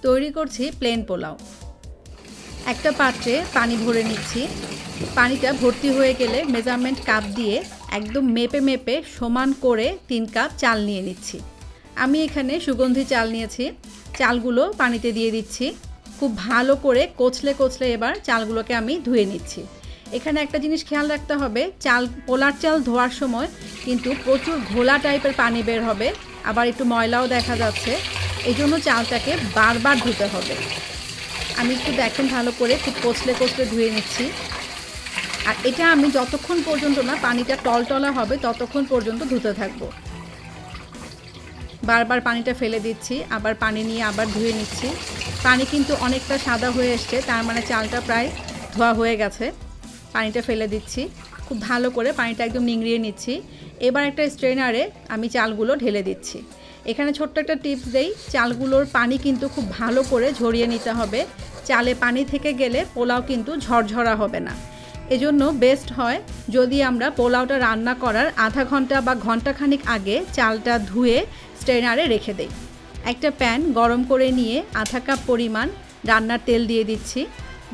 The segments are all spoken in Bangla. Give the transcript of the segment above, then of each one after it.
তৈরি করছি প্লেন পোলাও। একটা পাত্রে পানি ভরে নিচ্ছি। পানিটা ভর্তি হয়ে গেলে মেজারমেন্ট কাপ দিয়ে একদম মেপে মেপে সমান করে 3 কাপ চাল নিয়ে নিচ্ছি। আমি এখানে সুগন্ধি চাল নিয়েছি। চালগুলো পানিতে দিয়ে দিচ্ছি। খুব ভালো করে কচলে কচলে এবার চালগুলোকে আমি ধুয়ে নিচ্ছি। এখানে একটা জিনিস খেয়াল রাখতে হবে, পোলার চাল ধোয়ার সময় কিন্তু প্রচুর ঘোলা টাইপের পানি বের হবে, আবার একটু ময়লাও দেখা যাচ্ছে। এই জন্য চালটাকে বারবার ধুতে হবে। আমি একটু দেখেন ভালো করে খুব কচলে কচলে ধুয়ে নিচ্ছি। আর এটা আমি যতক্ষণ পর্যন্ত না পানিটা টলটলা হবে ততক্ষণ পর্যন্ত ধুতে থাকবো। বারবার পানিটা ফেলে দিচ্ছি, আবার পানি নিয়ে আবার ধুয়ে নিচ্ছি। পানি কিন্তু অনেকটা সাদা হয়ে এসছে, তার মানে চালটা প্রায় ধোয়া হয়ে গেছে। পানিটা ফেলে দিচ্ছি, খুব ভালো করে পানিটা একদম নিংড়িয়ে নিচ্ছি। এবার একটা স্ট্রেনারে আমি চালগুলো ঢেলে দিচ্ছি। এখানে ছোট্ট একটা টিপস দেই, চালগুলোর পানি কিন্তু খুব ভালো করে ঝরিয়ে নিতে হবে। চালে পানি থেকে গেলে পোলাও কিন্তু ঝরঝরা হবে না। এজন্য বেস্ট হয় যদি আমরা পোলাওটা রান্না করার আধা ঘন্টা বা ঘন্টাখানিক আগে চালটা ধুয়ে স্ট্রেনারে রেখে দেই। একটা প্যান গরম করে নিয়ে আধা কাপ পরিমাণ রান্নার তেল দিয়ে দিচ্ছি।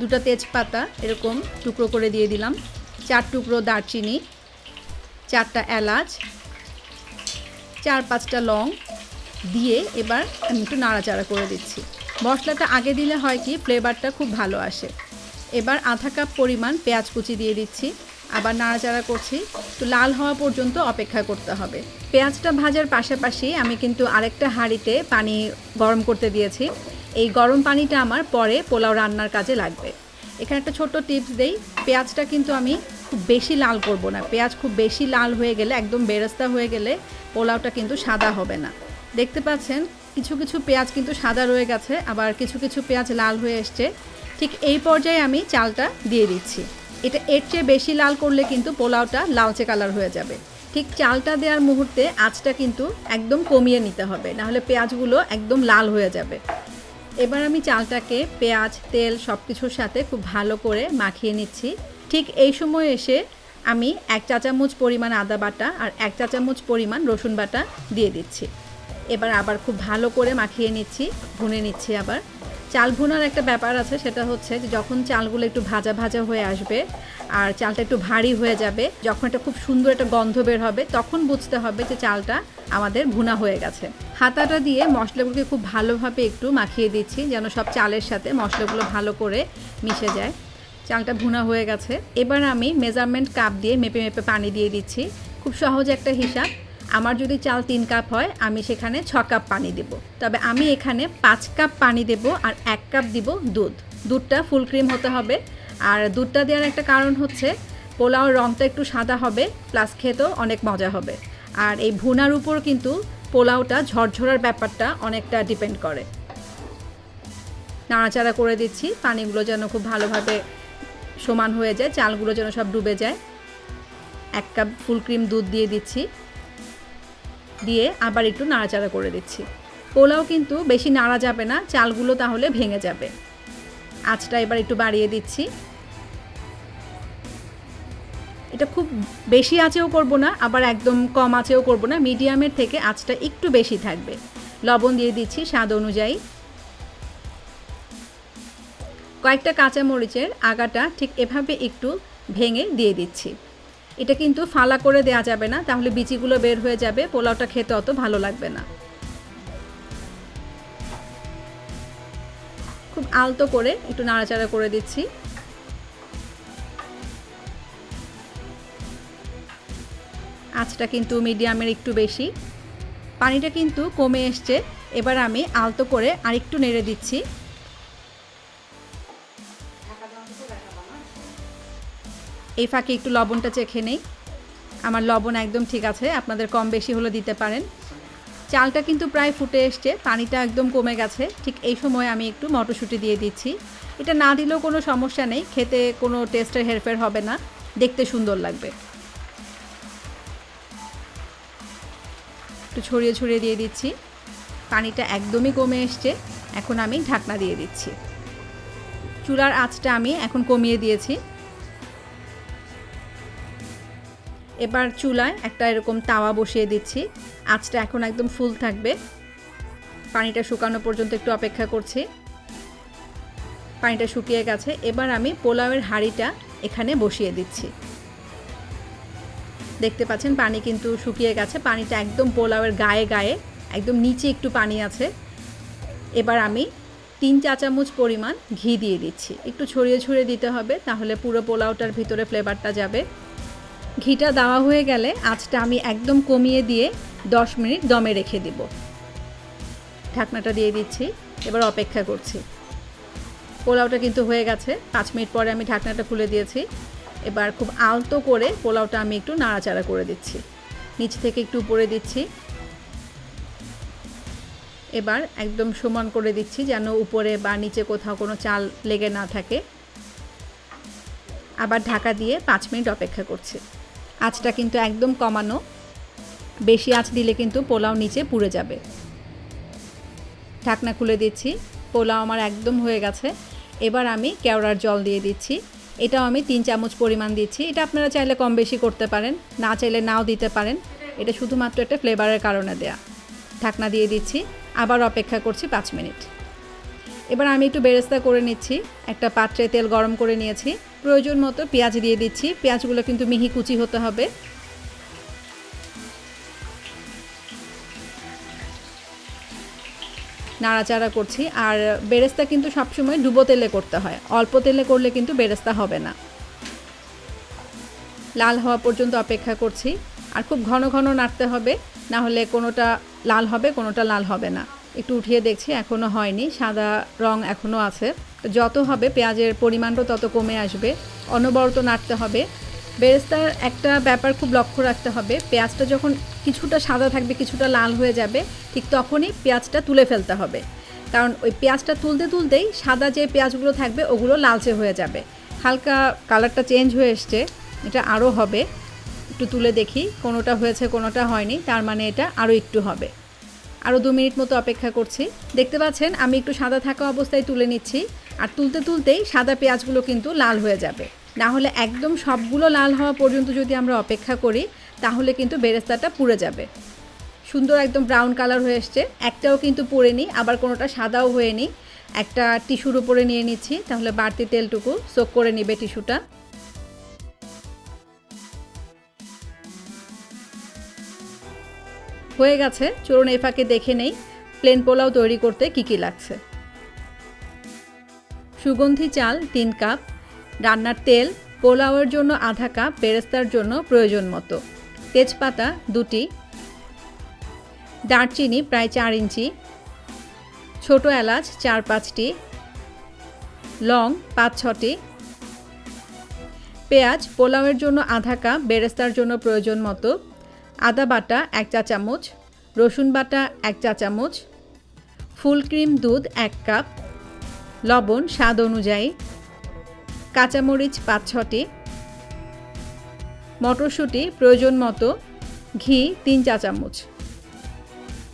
2টা তেজপাতা এরকম টুকরো করে দিয়ে দিলাম, 4 টুকরো দারচিনি, 4টা এলাচ, 4-5টা লং দিয়ে এবার আমি একটু নাড়াচাড়া করে দিচ্ছি। মশলাটা আগে দিলে হয় কি ফ্লেভারটা খুব ভালো আসে। এবার আধা কাপ পরিমাণ পেঁয়াজ কুচি দিয়ে দিচ্ছি, আবার নাড়াচাড়া করছি। একটু লাল হওয়া পর্যন্ত অপেক্ষা করতে হবে। পেঁয়াজটা ভাজার পাশাপাশি আমি কিন্তু আরেকটা হাঁড়িতে পানি গরম করতে দিয়েছি। এই গরম পানিটা আমার পরে পোলাও রান্নার কাজে লাগবে। এখানে একটা ছোট্ট টিপস দেই, পেঁয়াজটা কিন্তু আমি খুব বেশি লাল করব না। পেঁয়াজ খুব বেশি লাল হয়ে গেলে, একদম বেরেস্তা হয়ে গেলে পোলাওটা কিন্তু সাদা হবে না। দেখতে পাচ্ছেন কিছু কিছু পেঁয়াজ কিন্তু সাদা রয়ে গেছে, আবার কিছু কিছু পেঁয়াজ লাল হয়ে এসছে। ঠিক এই পর্যায়ে আমি চালটা দিয়ে দিচ্ছি। এটা এর চেয়ে বেশি লাল করলে কিন্তু পোলাওটা লালচে কালার হয়ে যাবে। ঠিক চালটা দেওয়ার মুহূর্তে আঁচটা কিন্তু একদম কমিয়ে নিতে হবে, নাহলে পেঁয়াজগুলো একদম লাল হয়ে যাবে। এবার আমি চালটাকে পেঁয়াজ, তেল সব কিছুর সাথে খুব ভালো করে মাখিয়ে নিচ্ছি। ঠিক এই সময় এসে আমি 1 চা চামচ পরিমাণ আদা বাটা আর 1 চা চামচ পরিমাণ রসুন বাটা দিয়ে দিচ্ছি। এবার আবার খুব ভালো করে মাখিয়ে নিচ্ছি, ভুনে নিচ্ছি। আবার চাল ভুনার একটা ব্যাপার আছে, সেটা হচ্ছে যে যখন চালগুলো একটু ভাজা ভাজা হয়ে আসবে আর চালটা একটু ভারী হয়ে যাবে, যখন একটা খুব সুন্দর একটা গন্ধ বের হবে, তখন বুঝতে হবে যে চালটা আমাদের ভুনা হয়ে গেছে। হাতাটা দিয়ে মশলাগুলোকে খুব ভালোভাবে একটু মাখিয়ে দিচ্ছি, যেন সব চালের সাথে মশলাগুলো ভালো করে মিশে যায়। চালটা ভুনা হয়ে গেছে। এবার আমি মেজারমেন্ট কাপ দিয়ে মেপে মেপে পানি দিয়ে দিচ্ছি। খুব সহজ একটা হিসাব, আমার যদি চাল 3 কাপ হয় আমি সেখানে 6 কাপ পানি দেব। তবে আমি এখানে 5 কাপ পানি দেব আর 1 কাপ দিব দুধ। দুধটা ফুল ক্রিম হতে হবে। আর দুধটা দেওয়ার একটা কারণ হচ্ছে পোলাওর রঙটা একটু সাদা হবে, প্লাস খেতেও অনেক মজা হবে। আর এই ভুনার উপর কিন্তু পোলাওটা ঝরঝরার ব্যাপারটা অনেকটা ডিপেন্ড করে। নাড়াচাড়া করে দিচ্ছি, পানিগুলো যেন খুব ভালোভাবে সমান হয়ে যায়, চালগুলো যেন সব ডুবে যায়। 1 কাপ ফুল ক্রিম দুধ দিয়ে দিচ্ছি, দিয়ে আবার একটু নাড়াচাড়া করে দিচ্ছি। পোলাও কিন্তু বেশি নাড়া যাবে না, চালগুলো তাহলে ভেঙে যাবে। আঁচটা এবার একটু বাড়িয়ে দিচ্ছি। এটা খুব বেশি আঁচেও করব না, আবার একদম কম আঁচেও করব না, মিডিয়ামের থেকে আঁচটা একটু বেশি থাকবে। লবণ দিয়ে দিচ্ছি স্বাদ অনুযায়ী। কয়েকটা কাঁচামরিচের আগাটা ঠিক এভাবে একটু ভেঙে দিয়ে দিচ্ছি। এটা কিন্তু ফালা করে দেওয়া যাবে না, তাহলে বিচিগুলো বের হয়ে যাবে, পোলাওটা খেতে অত ভালো লাগবে না। খুব আলতো করে একটু নাড়াচাড়া করে দিচ্ছি। আঁচটা কিন্তু মিডিয়ামের একটু বেশি। পানিটা কিন্তু কমে এসছে। এবার আমি আলতো করে আরেকটু নেড়ে দিচ্ছি। এই ফাঁকে একটু লবণটা চেখে নেই। আমার লবণ একদম ঠিক আছে, আপনাদের কম বেশি হলে দিতে পারেন। চালটা কিন্তু প্রায় ফুটে এসছে, পানিটা একদম কমে গেছে। ঠিক এই সময় আমি একটু মটরশুঁটি দিয়ে দিচ্ছি। এটা না দিলেও কোনো সমস্যা নেই, খেতে কোনো টেস্টের হেরফের হবে না, দেখতে সুন্দর লাগবে। একটু ছড়িয়ে ছড়িয়ে দিয়ে দিচ্ছি। পানিটা একদমই কমে এসছে। এখন আমি ঢাকনা দিয়ে দিচ্ছি। চুলার আঁচটা আমি এখন কমিয়ে দিয়েছি। এবার চুলায় একটা এরকম তাওয়া বসিয়ে দিচ্ছি। আঁচটা এখন একদম ফুল থাকবে। পানিটা শুকানো পর্যন্ত একটু অপেক্ষা করছি। পানিটা শুকিয়ে গেছে। এবার আমি পোলাওয়ের হাঁড়িটা এখানে বসিয়ে দিচ্ছি। দেখতে পাচ্ছেন পানি কিন্তু শুকিয়ে গেছে, পানিটা একদম পোলাওয়ের গায়ে গায়ে, একদম নিচে একটু পানি আছে। এবার আমি 3 চা চামচ পরিমাণ ঘি দিয়ে দিচ্ছি। একটু ছড়িয়ে ছড়িয়ে দিতে হবে, তাহলে পুরো পোলাওটার ভিতরে ফ্লেভারটা যাবে। ঘিটা দেওয়া হয়ে গেলে আঁচটা আমি একদম কমিয়ে দিয়ে 10 মিনিট দমে রেখে দিব। ঢাকনাটা দিয়ে দিচ্ছি, এবার অপেক্ষা করছি। পোলাওটা কিন্তু হয়ে গেছে। 5 মিনিট পরে আমি ঢাকনাটা খুলে দিয়েছি। এবার খুব আলতো করে পোলাওটা আমি একটু নাড়াচাড়া করে দিচ্ছি, নিচ থেকে একটু উপরে দিচ্ছি। এবার একদম সমান করে দিচ্ছি যেন উপরে বা নিচে কোথাও কোনো চাল লেগে না থাকে। আবার ঢাকা দিয়ে 5 মিনিট অপেক্ষা করছি। আঁচটা কিন্তু একদম কমানো, বেশি আঁচ দিলে কিন্তু পোলাও নিচে পুড়ে যাবে। ঢাকনা খুলে দিচ্ছি, পোলাও আমার একদম হয়ে গেছে। এবার আমি কেওড়ার জল দিয়ে দিচ্ছি। এটাও আমি 3 চামচ পরিমাণ দিচ্ছি। এটা আপনারা চাইলে কম বেশি করতে পারেন, না চাইলে নাও দিতে পারেন। এটা শুধুমাত্র একটা ফ্লেভারের কারণে দেয়া। ঢাকনা দিয়ে দিচ্ছি, আবার অপেক্ষা করছি 5 মিনিট। এবার আমি একটু বেরেস্তা করে নিচ্ছি। একটা পাত্রে তেল গরম করে নিয়েছি। প্রয়োজন মতো পেঁয়াজ দিয়ে দিচ্ছি। পেঁয়াজগুলো কিন্তু মিহি কুচি হতে হবে। নাড়াচাড়া করছি। আর বেরেস্তা কিন্তু সবসময় ডুবো তেলে করতে হয়, অল্প তেলে করলে কিন্তু বেরেস্তা হবে না। লাল হওয়া পর্যন্ত অপেক্ষা করছি। আর খুব ঘন ঘন নাড়তে হবে, না হলে কোনোটা লাল হবে কোনোটা লাল হবে না। একটু উঠিয়ে দেখছি, এখনও হয়নি, সাদা রং এখনও আছে। যত হবে পেঁয়াজের পরিমাণটা তত কমে আসবে। অনবরত নাড়তে হবে। বেরেস্তার একটা ব্যাপার খুব লক্ষ্য রাখতে হবে, পেঁয়াজটা যখন কিছুটা সাদা থাকবে কিছুটা লাল হয়ে যাবে, ঠিক তখনই পেঁয়াজটা তুলে ফেলতে হবে। কারণ ওই পেঁয়াজটা তুলতে তুলতেই সাদা যে পেঁয়াজগুলো থাকবে ওগুলো লালচে হয়ে যাবে। হালকা কালারটা চেঞ্জ হয়ে এসছে, এটা আরও হবে। একটু তুলে দেখি, কোনোটা হয়েছে কোনোটা হয়নি, তার মানে এটা আরও একটু হবে। আরও 2 মিনিট মতো অপেক্ষা করছি। দেখতে পাচ্ছেন আমি একটু সাদা থাকা অবস্থায় তুলে নিচ্ছি। আর তুলতে তুলতেই সাদা পেঁয়াজগুলো কিন্তু লাল হয়ে যাবে। না হলে একদম সবগুলো লাল হওয়া পর্যন্ত যদি আমরা অপেক্ষা করি তাহলে কিন্তু বেরেস্তাটা পুড়ে যাবে। সুন্দর একদম ব্রাউন কালার হয়ে এসছে, একটাও কিন্তু পুড়েনি, আবার কোনোটা সাদাও হয়নি। একটা টিস্যুর উপরে নিয়ে নিচ্ছি, তাহলে বাড়তি তেলটুকু সোক করে নিবে টিস্যুটা। হয়ে গেছে। চলুন এই ফাঁকে দেখে নেই প্লেন পোলাও তৈরি করতে কী কী লাগছে। সুগন্ধি চাল 3 কাপ, রান্নার তেল পোলাওয়ের জন্য আধা কাপ, বেরেস্তার জন্য প্রয়োজন মতো, তেজপাতা 2টি, দারচিনি প্রায় 4 ইঞ্চি, ছোট এলাচ 4-5টি, লং 5-6টি, পেঁয়াজ পোলাওয়ের জন্য আধা কাপ, বেরেস্তার জন্য প্রয়োজন মতো, আদা বাটা 1 চা চামচ, রসুন বাটা 1 চা চামচ, ফুল ক্রিম দুধ 1 কাপ, লবণ স্বাদ অনুযায়ী, কাঁচামরিচ 5-6টি, মটরশুঁটি প্রয়োজন মতো, ঘি 3 চা চামচ,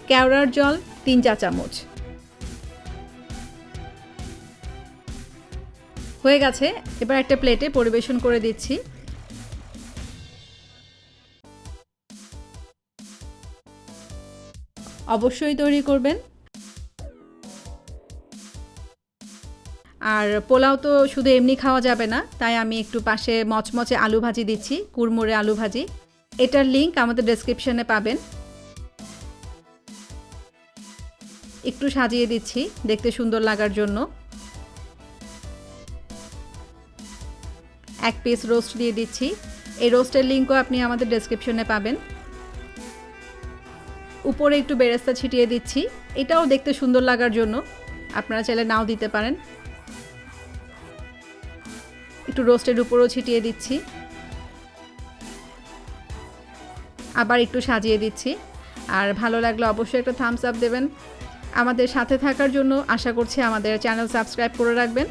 কেওড়ার জল 3 চা চামচ। হয়ে গেছে। এবার একটা প্লেটে পরিবেশন করে দিচ্ছি। অবশ্যই তৈরি করবেন। আর পোলাও তো শুধু এমনি খাওয়া যাবে না, তাই আমি একটু পাশে মচমচে আলু ভাজি দিচ্ছি, কুড়মুড়ে আলু ভাজি। এটার লিংক আমাদের ডেসক্রিপশনে পাবেন। একটু সাজিয়ে দিচ্ছি দেখতে সুন্দর লাগার জন্য। 1 পিস রোস্ট দিয়ে দিচ্ছি। এই রোস্টের লিংকও আপনি আমাদের ডেসক্রিপশনে পাবেন। উপরে একটু বেরেস্তা ছিটিয়ে দিচ্ছি, এটাও দেখতে সুন্দর লাগার জন্য, আপনারা চাইলে নাও দিতে পারেন। একটু রোস্টের উপরেও ছিটিয়ে দিচ্ছি, আবার একটু সাজিয়ে দিচ্ছি। আর ভালো লাগলে অবশ্যই একটা থামস আপ দেবেন। আমাদের সাথে থাকার জন্য আশা করছি আমাদের চ্যানেল সাবস্ক্রাইব করে রাখবেন।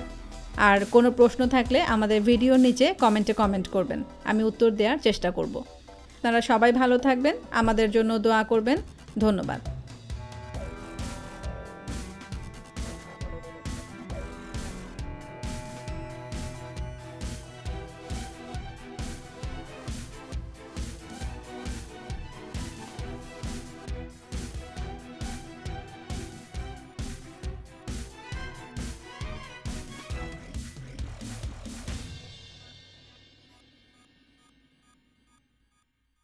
আর কোনো প্রশ্ন থাকলে আমাদের ভিডিওর নিচে কমেন্টে কমেন্ট করবেন, আমি উত্তর দেওয়ার চেষ্টা করব। আপনারা সবাই ভালো থাকবেন, আমাদের জন্য দোয়া করবেন। ধন্যবাদ।